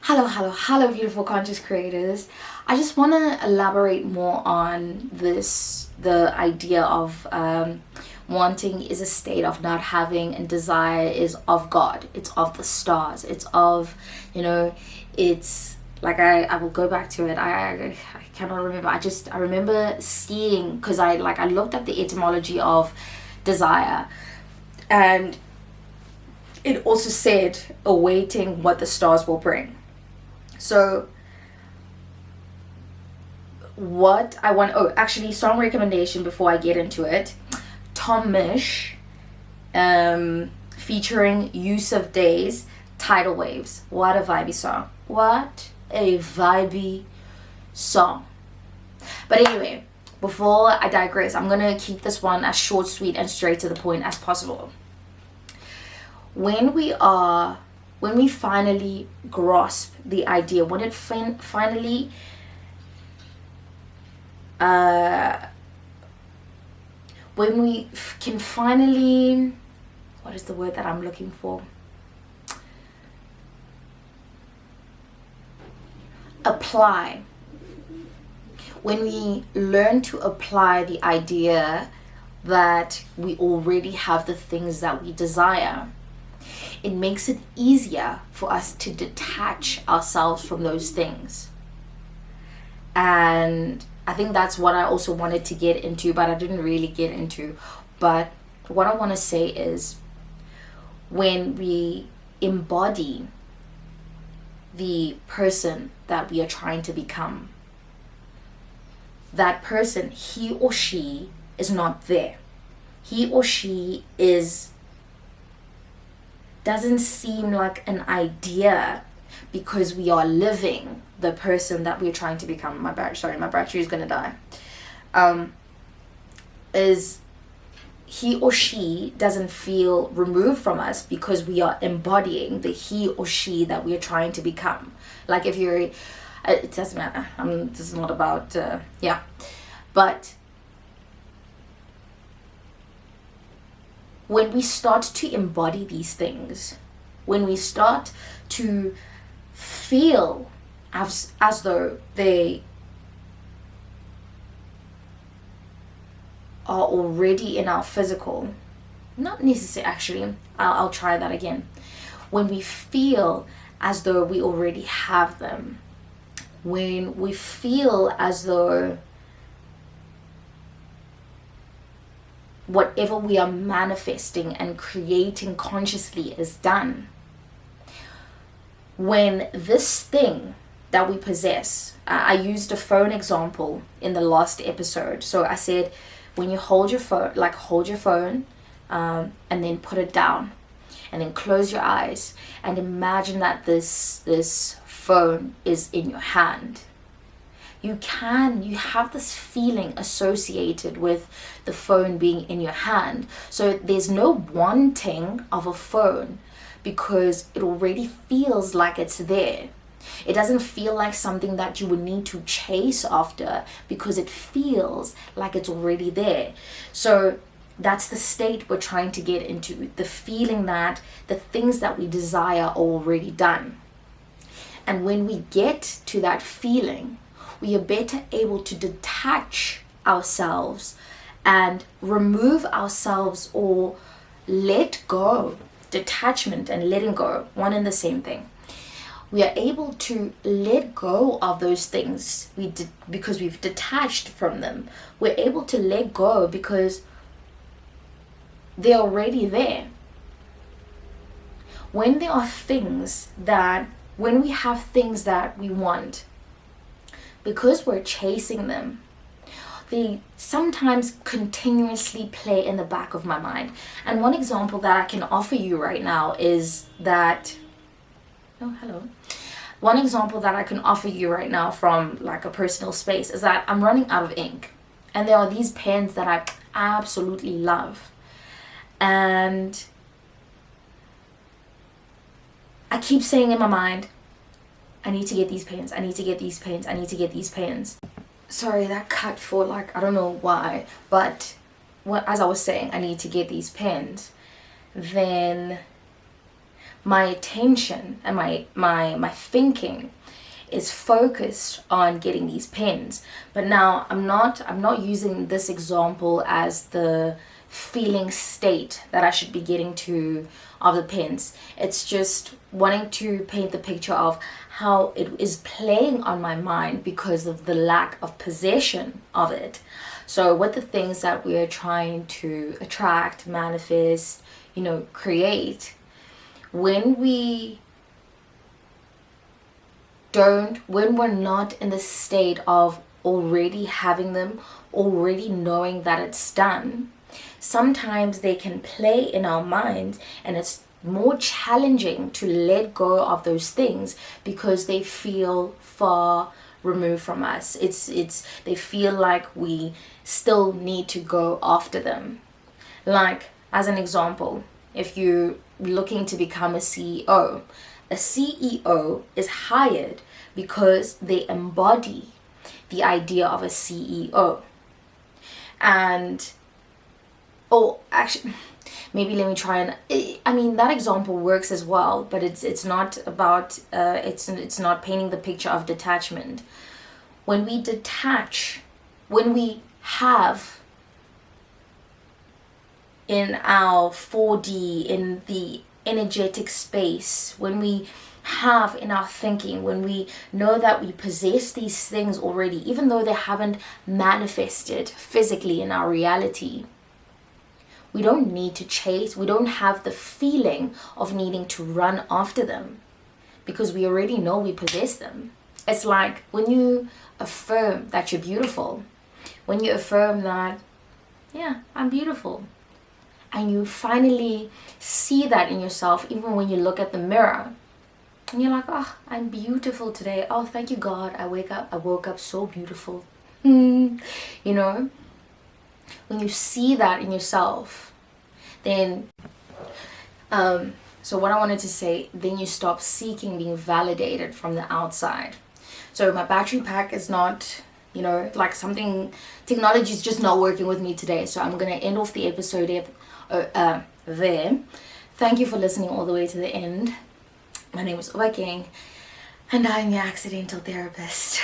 Hello, beautiful conscious creators. I just want to elaborate more on the idea of wanting is a state of not having, and desire is of God. It's of the stars. It's of, it's like I will go back to it. I cannot remember. I remember seeing, because I looked at the etymology of desire, and it also said awaiting what the stars will bring. So what I want, actually, song recommendation before I get into it. Tom Misch, featuring Yusuf Days, Tidal Waves. What a vibey song. What a vibey song. But anyway, before I digress, I'm gonna keep this one as short, sweet, and straight to the point as possible. When we finally grasp the idea, when it finally when we can finally, what is the word that I'm looking for? Apply. When we learn to apply the idea that we already have the things that we desire, it makes it easier for us to detach ourselves from those things. And I think that's what I also wanted to get into, but I didn't really get into. But what I want to say is, when we embody the person that we are trying to become, that person, he or she is not there. He or she doesn't seem like an idea, because we are living the person that we're trying to become. My battery is gonna die. Is he or she doesn't feel removed from us, because we are embodying the he or she that we are trying to become. Like, if you're, it doesn't matter. This is not about but when we start to embody these things, when we start to feel as though they are already in our physical, not necessarily, actually, I'll try that again. When we feel as though we already have them, when we feel as though whatever we are manifesting and creating consciously is done, when this thing that we possess, I used a phone example in the last episode. So I said, when you hold your phone, and then put it down, and then close your eyes and imagine that this phone is in your hand. You have this feeling associated with the phone being in your hand. So there's no wanting of a phone, because it already feels like it's there. It doesn't feel like something that you would need to chase after, because it feels like it's already there. So that's the state we're trying to get into, the feeling that the things that we desire are already done. And when we get to that feeling, we are better able to detach ourselves and remove ourselves, or let go. Detachment and letting go, one and the same thing. We are able to let go of those things because we've detached from them. We're able to let go because they're already there. When we have things that we want, because we're chasing them, they sometimes continuously play in the back of my mind. And one example that I can offer you right now is that, one example that I can offer you right now from like a personal space is that I'm running out of ink. And there are these pens that I absolutely love. And I keep saying in my mind, I need to get these pens, I need to get these pens, I need to get these pens. Sorry, that cut for I don't know why, but as I was saying, I need to get these pens. Then my attention and my thinking is focused on getting these pens. But now I'm not using this example as the feeling state that I should be getting to of the pens. It's just wanting to paint the picture of how it is playing on my mind because of the lack of possession of it. So with the things that we are trying to attract, manifest, create, when we're not in the state of already having them, already knowing that it's done, sometimes they can play in our minds, and it's more challenging to let go of those things because they feel far removed from us. They feel like we still need to go after them. Like, as an example, if you're looking to become a CEO is hired because they embody the idea of a CEO. And actually, maybe let me try and that example works as well, but it's not about it's not painting the picture of detachment. When we detach, when we have in our 4D, in the energetic space, when we have in our thinking, when we know that we possess these things already, even though they haven't manifested physically in our reality, we don't need to chase, we don't have the feeling of needing to run after them because we already know we possess them. It's like when you affirm that you're beautiful, when you affirm that, yeah, I'm beautiful, and you finally see that in yourself, even when you look at the mirror, and you're like, oh, I'm beautiful today. Oh, thank you, God. I woke up so beautiful. When you see that in yourself, then, so what I wanted to say, then you stop seeking being validated from the outside. So my battery pack is not, like something, technology is just not working with me today. So I'm going to end off the episode there. Thank you for listening all the way to the end. My name is Oba King, and I'm your accidental therapist.